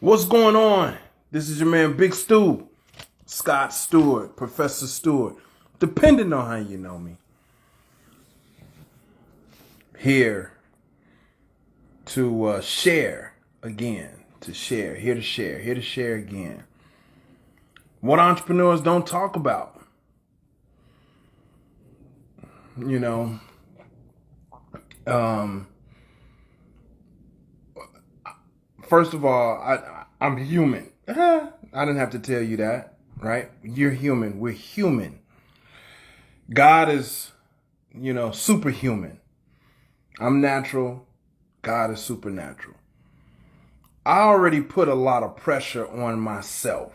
What's going on? This is your man Big Stu, Scott Steward, Professor Steward, depending on how you know me. Here to share again, here to share again. What entrepreneurs don't talk about. You know, first of all, I'm human. I didn't have to tell you that, right? You're human. We're human. God is, superhuman. I'm natural. God is supernatural. I already put a lot of pressure on myself.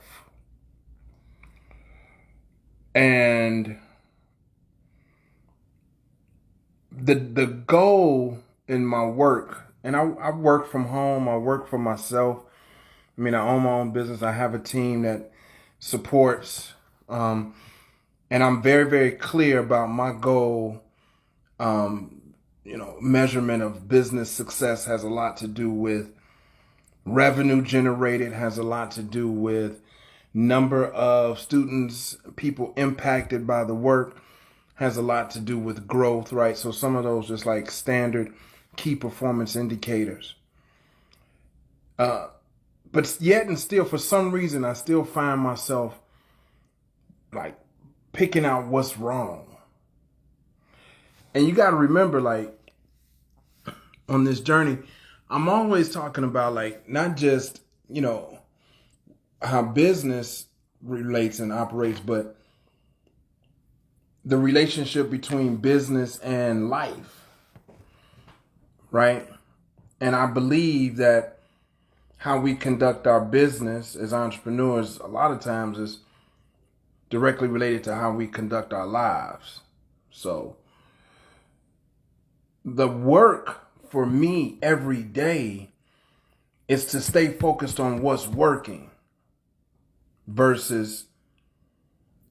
And the goal in my work, and I work from home, I work for myself. I mean, I own my own business. I have a team that supports, and I'm very, very clear about my goal. Measurement of business success has a lot to do with revenue generated, has a lot to do with number of students, people impacted by the work, has a lot to do with growth, right? So some of those just like standard key performance indicators. But yet and still, for some reason, I still find myself like picking out what's wrong. And you got to remember, like, on this journey, I'm always talking about, like, not just, how business relates and operates, but the relationship between business and life, right? And I believe that how we conduct our business as entrepreneurs a lot of times is directly related to how we conduct our lives. So the work for me every day is to stay focused on what's working versus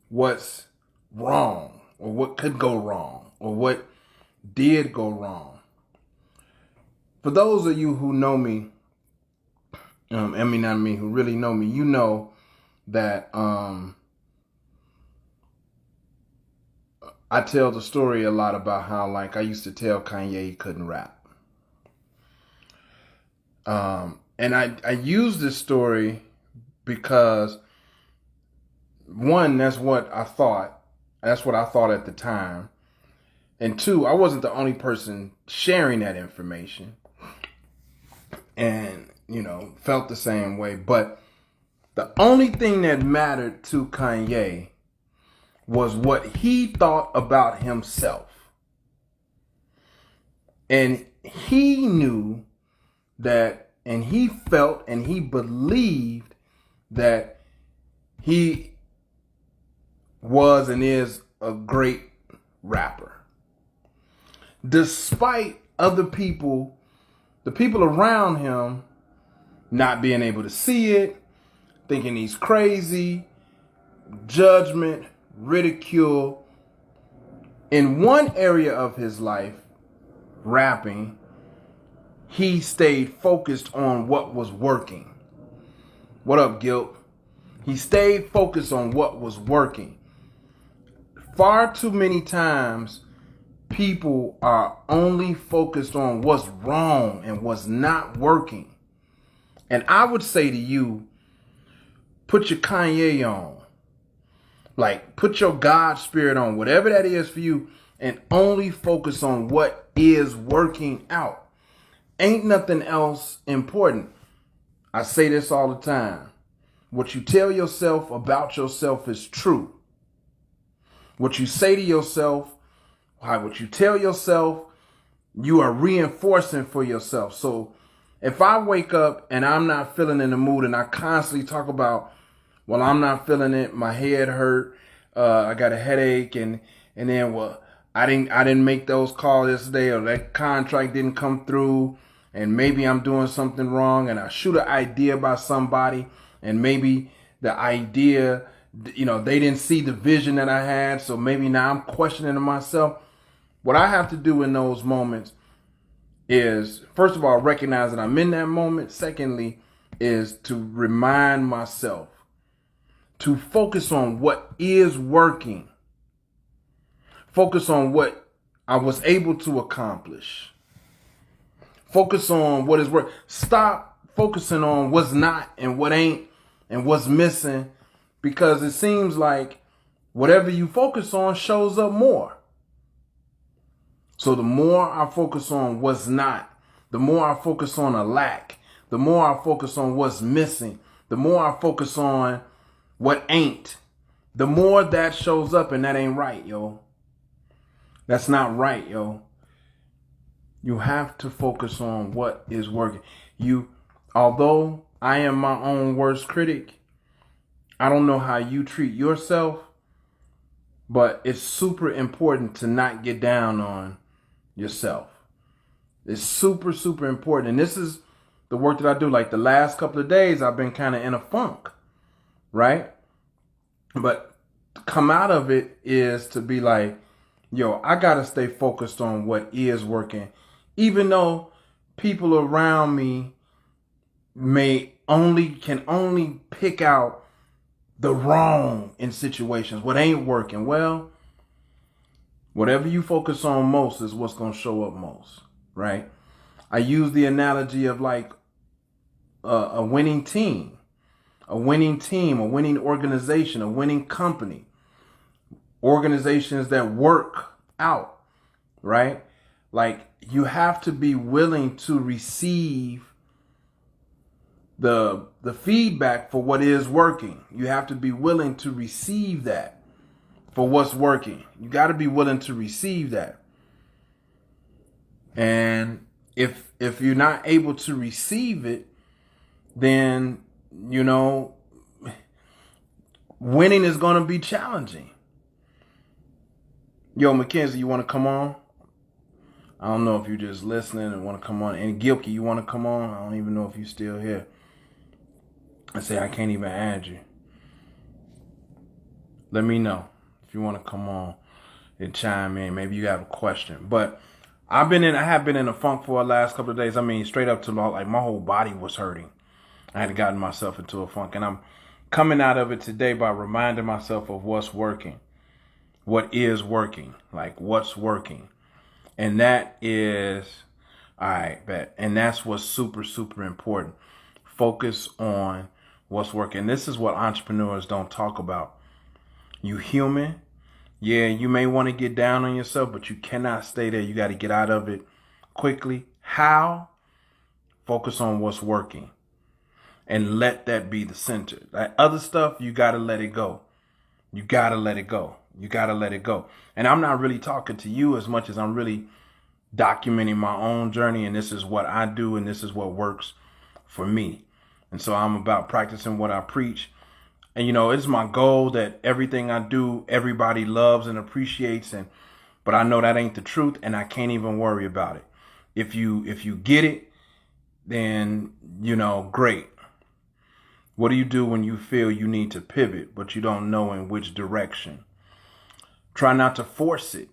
what's wrong or what could go wrong or what did go wrong. For those of you who know me, not me, who really know me, you know that I tell the story a lot about how, like, I used to tell Kanye he couldn't rap. And I use this story because, one, that's what I thought. That's what I thought at the time. And two, I wasn't the only person sharing that information and, felt the same way. But the only thing that mattered to Kanye was what he thought about himself. And he knew that, and he felt, and he believed that he was and is a great rapper. Despite other people, the people around him, not being able to see it, thinking he's crazy, judgment, ridicule. In one area of his life, rapping, he stayed focused on what was working. What up, Guilt? He stayed focused on what was working. Far too many times, people are only focused on what's wrong and what's not working. And I would say to you, put your Kanye on. Like, put your God spirit on, whatever that is for you, and only focus on what is working out. Ain't nothing else important. I say this all the time. What you tell yourself about yourself is true. What you say to yourself, what you tell yourself, you are reinforcing for yourself. So if I wake up and I'm not feeling in the mood and I constantly talk about, well, I'm not feeling it, my head hurt, I got a headache, and then, well, I didn't make those calls yesterday, or that contract didn't come through, and maybe I'm doing something wrong, and I shoot an idea by somebody, and maybe the idea, they didn't see the vision that I had, so maybe now I'm questioning myself. What I have to do in those moments is, first of all, recognize that I'm in that moment. Secondly, is to remind myself to focus on what is working. Focus on what I was able to accomplish. Focus on what is working. Stop focusing on what's not and what ain't and what's missing, because it seems like whatever you focus on shows up more. So the more I focus on what's not, the more I focus on a lack, the more I focus on what's missing, the more I focus on what ain't, the more that shows up, and that ain't right, yo. That's not right, yo. You have to focus on what is working. Although I am my own worst critic, I don't know how you treat yourself, but it's super important to not get down on yourself. It's super, super important. And this is the work that I do. Like the last couple of days, I've been kind of in a funk, right? But to come out of it is to be like, yo, I got to stay focused on what is working. Even though people around me can only pick out the wrong in situations, what ain't working. Well, whatever you focus on most is what's going to show up most, right? I use the analogy of like a winning team, a winning organization, a winning company, organizations that work out, right? Like you have to be willing to receive the feedback for what is working. You have to be willing to receive that for what's working. You got to be willing to receive that. And if you're not able to receive it, then, winning is going to be challenging. Yo, Mackenzie, you want to come on? I don't know if you're just listening and want to come on. And Gilkey, you want to come on? I don't even know if you're still here. I say I can't even add you. Let me know if you want to come on and chime in. Maybe you have a question. But I have been in a funk for the last couple of days. I mean, straight up to like my whole body was hurting. I had gotten myself into a funk, and I'm coming out of it today by reminding myself of what's working, what is working, like what's working. And that is, all right, bet. And that's what's super, super important. Focus on what's working. This is what entrepreneurs don't talk about. You human. Yeah, you may want to get down on yourself, but you cannot stay there. You got to get out of it quickly. How? Focus on what's working and let that be the center. That other stuff, you got to let it go. You got to let it go. You got to let it go. And I'm not really talking to you as much as I'm really documenting my own journey. And this is what I do. And this is what works for me. And so I'm about practicing what I preach. And, it's my goal that everything I do, everybody loves and appreciates. But I know that ain't the truth, and I can't even worry about it. If you get it, then, great. What do you do when you feel you need to pivot, but you don't know in which direction? Try not to force it,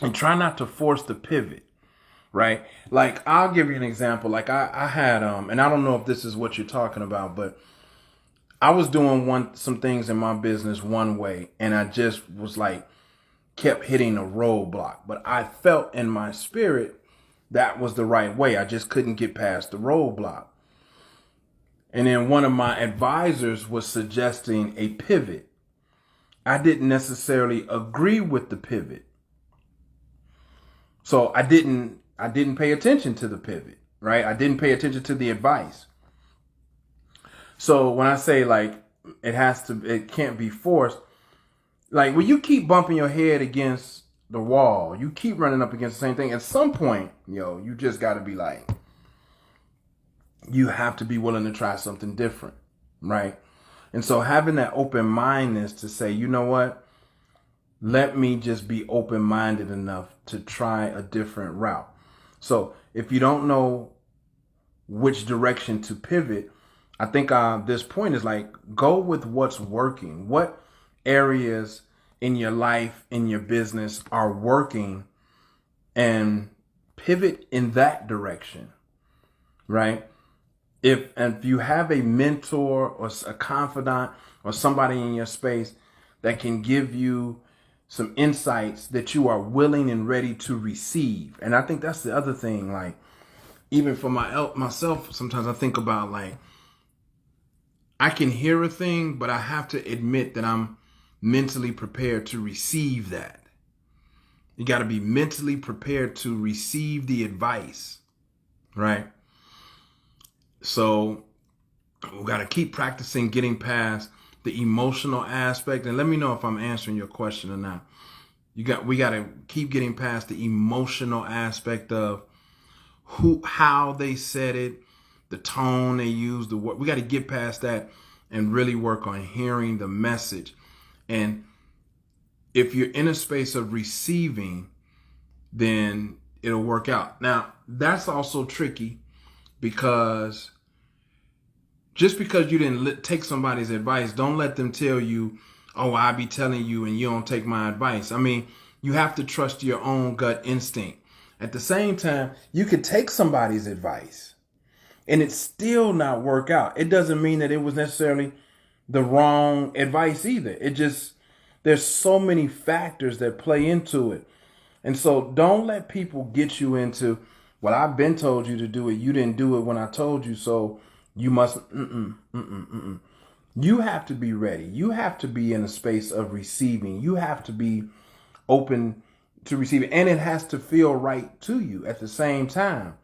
and try not to force the pivot, right? Like, I'll give you an example. Like I had, and I don't know if this is what you're talking about, but I was doing some things in my business one way, and I just was like, kept hitting a roadblock. But I felt in my spirit that was the right way. I just couldn't get past the roadblock. And then one of my advisors was suggesting a pivot. I didn't necessarily agree with the pivot. So I didn't pay attention to the pivot, right? I didn't pay attention to the advice. So when I say like it can't be forced, like when you keep bumping your head against the wall, you keep running up against the same thing. At some point, you just got to be like, you have to be willing to try something different, right? And so having that open-mindedness to say, you know what, let me just be open-minded enough to try a different route. So if you don't know which direction to pivot, I think this point is like, go with what's working. What areas in your life, in your business are working, and pivot in that direction, right? if you have a mentor or a confidant or somebody in your space that can give you some insights that you are willing and ready to receive. And I think that's the other thing. Like, even for myself, sometimes I think about, like, I can hear a thing, but I have to admit that I'm mentally prepared to receive that. You got to be mentally prepared to receive the advice, right? So we got to keep practicing getting past the emotional aspect. And let me know if I'm answering your question or not. We got to keep getting past the emotional aspect of how they said it, the tone they used, the word. We got to get past that and really work on hearing the message. And if you're in a space of receiving, then it'll work out. Now, that's also tricky, because just because you didn't take somebody's advice, don't let them tell you, oh, I be telling you and you don't take my advice. I mean, you have to trust your own gut instinct. At the same time, you could take somebody's advice and it still not work out. It doesn't mean that it was necessarily the wrong advice either. It just, there's so many factors that play into it. And so don't let people get you into, well, I've been told you to do it. You didn't do it when I told you, so you must. You have to be ready. You have to be in a space of receiving. You have to be open to receiving. And it has to feel right to you at the same time.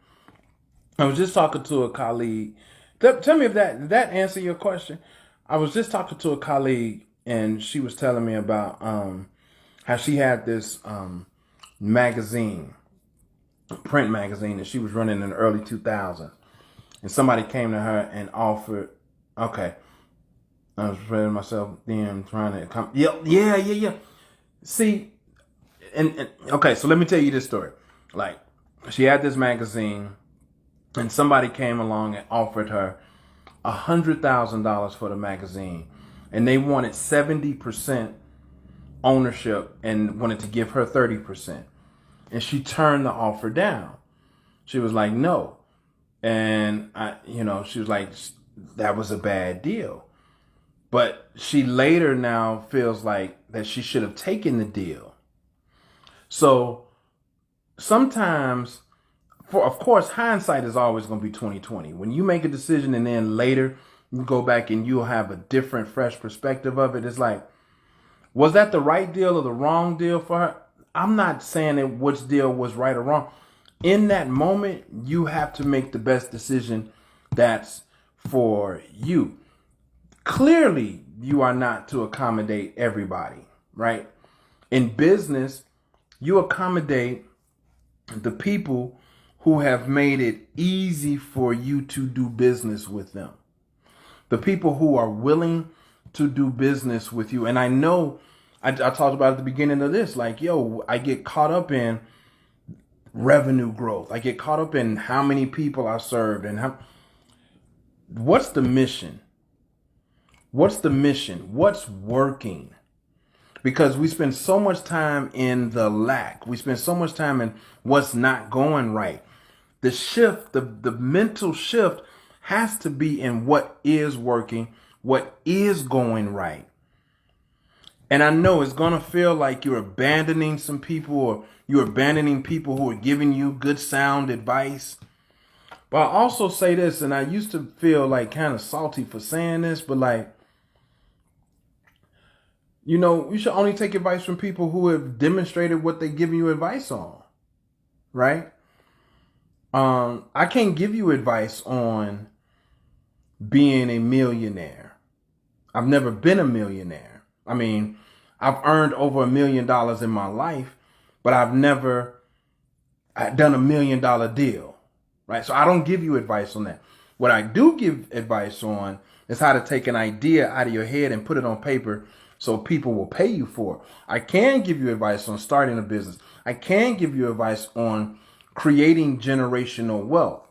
I was just talking to a colleague. Tell me if that answer your question. I was just talking to a colleague, and she was telling me about how she had this magazine, print magazine, that she was running in the early 2000s. And somebody came to her and offered, okay, I was reading myself then, trying to come. Yeah. See, and okay, so let me tell you this story. Like, she had this magazine, and somebody came along and offered her $100,000 for the magazine, and they wanted 70% ownership and wanted to give her 30%. And she turned the offer down. She was like, no. And she was like, that was a bad deal. But she later now feels like that she should have taken the deal. So sometimes, of course, hindsight is always going to be 2020. When you make a decision and then later you go back and you'll have a different, fresh perspective of it, it's like, was that the right deal or the wrong deal for her? I'm not saying that which deal was right or wrong. In that moment, you have to make the best decision that's for you. Clearly, you are not to accommodate everybody, right? In business, you accommodate the people who have made it easy for you to do business with them. The people who are willing to do business with you. And I know, I talked about at the beginning of this, like, I get caught up in revenue growth. I get caught up in how many people I served and what's the mission? What's the mission? What's working? Because we spend so much time in the lack. We spend so much time in what's not going right. The shift, the mental shift has to be in what is working, what is going right. And I know it's going to feel like you're abandoning some people, or you're abandoning people who are giving you good sound advice. But I also say this, and I used to feel like kind of salty for saying this, but like, you should only take advice from people who have demonstrated what they're giving you advice on, right? I can't give you advice on being a millionaire. I've never been a millionaire. I mean, I've earned over $1 million in my life, but I've never done $1 million deal, right? So I don't give you advice on that. What I do give advice on is how to take an idea out of your head and put it on paper so people will pay you for it. I can give you advice on starting a business. I can give you advice on creating generational wealth,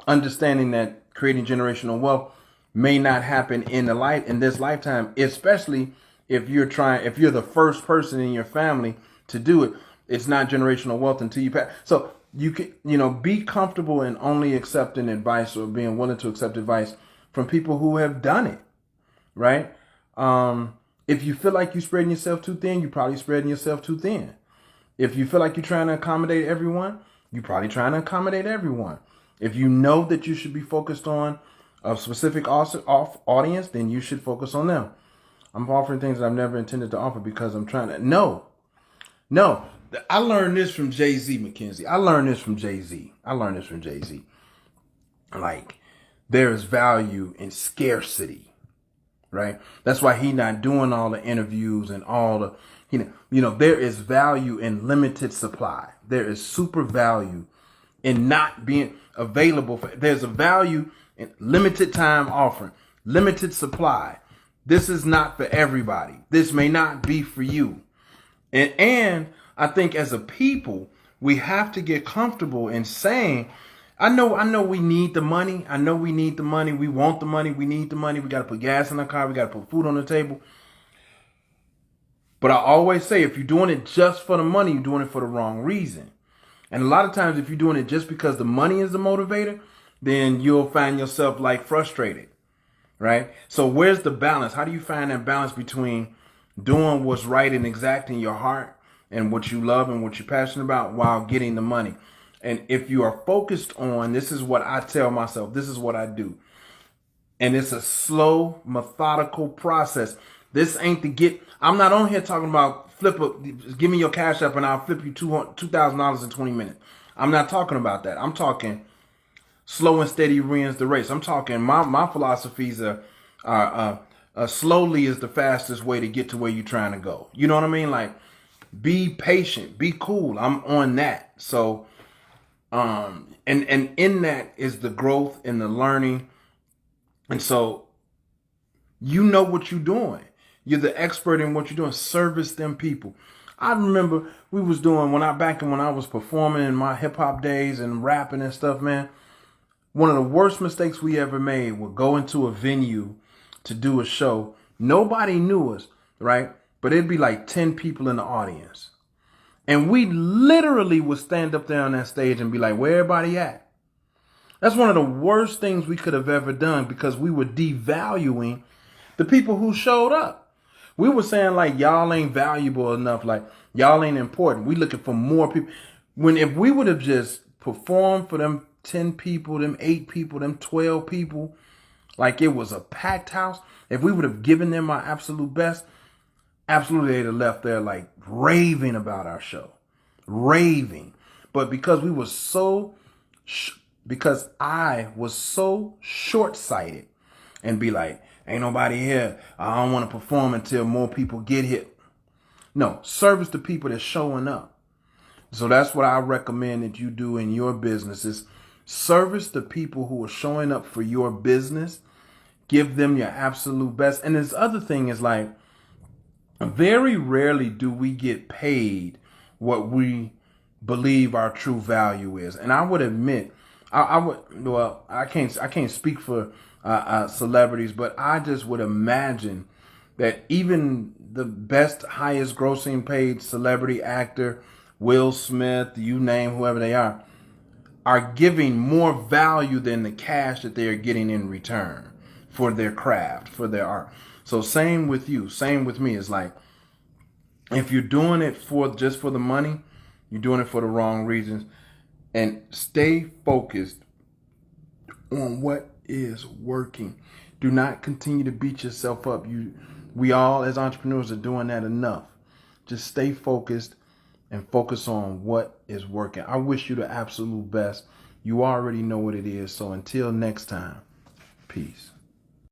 understanding that creating generational wealth may not happen in this lifetime, especially if you're the first person in your family to do it. It's not generational wealth until you pass. So you can, be comfortable in only accepting advice or being willing to accept advice from people who have done it, right? If you feel like you're spreading yourself too thin, you're probably spreading yourself too thin. If you feel like you're trying to accommodate everyone, you're probably trying to accommodate everyone. If you know that you should be focused on a specific audience, then you should focus on them. I'm offering things that I've never intended to offer because I'm trying to. No. I learned this from Jay-Z, Mackenzie. I learned this from Jay-Z. Like, there is value in scarcity, right? That's why he's not doing all the interviews and all the, there is value in limited supply. There is super value in not being available. There's a value in limited time offering, limited supply. This is not for everybody. This may not be for you. And I think as a people, we have to get comfortable in saying, I know we need the money. I know we need the money. We want the money. We need the money. We got to put gas in our car. We got to put food on the table. But I always say, if you're doing it just for the money, you're doing it for the wrong reason. And a lot of times, if you're doing it just because the money is the motivator, then you'll find yourself like frustrated, right? So where's the balance? How do you find that balance between doing what's right and exact in your heart and what you love and what you're passionate about while getting the money? And if you are focused on, this is what I tell myself, this is what I do. And it's a slow, methodical process. This ain't I'm not on here talking about give me your cash up and I'll flip you $2,000 in 20 minutes. I'm not talking about that. I'm talking slow and steady wins the race. I'm talking my philosophies are slowly is the fastest way to get to where you're trying to go. You know what I mean? Like, be patient, be cool. I'm on that. So, and in that is the growth and the learning. And so, you know what you're doing. You're the expert in what you're doing. Service them people. I remember we was doing when I was performing in my hip hop days and rapping and stuff, man. One of the worst mistakes we ever made was go into a venue to do a show. Nobody knew us, right? But it'd be like 10 people in the audience. And we literally would stand up there on that stage and be like, where everybody at? That's one of the worst things we could have ever done because we were devaluing the people who showed up. We were saying like, y'all ain't valuable enough. Like, y'all ain't important. We looking for more people. If we would have just performed for them 10 people, them 8 people, them 12 people, like it was a packed house, if we would have given them our absolute best, absolutely they'd have left there like raving about our show. Raving. But because because I was so short-sighted and be like, ain't nobody here. I don't want to perform until more people get here. No, service the people that's showing up. So that's what I recommend that you do in your business is service the people who are showing up for your business. Give them your absolute best. And this other thing is like, very rarely do we get paid what we believe our true value is. And I would admit, I can't speak for celebrities, but I just would imagine that even the best, highest grossing paid celebrity actor, Will Smith, you name whoever they are giving more value than the cash that they are getting in return for their craft, for their art. So same with you, same with me. It's like, if you're doing it just for the money, you're doing it for the wrong reasons. And stay focused on what is working. Do not continue to beat yourself up. We all as entrepreneurs are doing that enough. Just stay focused and focus on what is working. I wish you the absolute best. You already know what it is. So until next time, peace.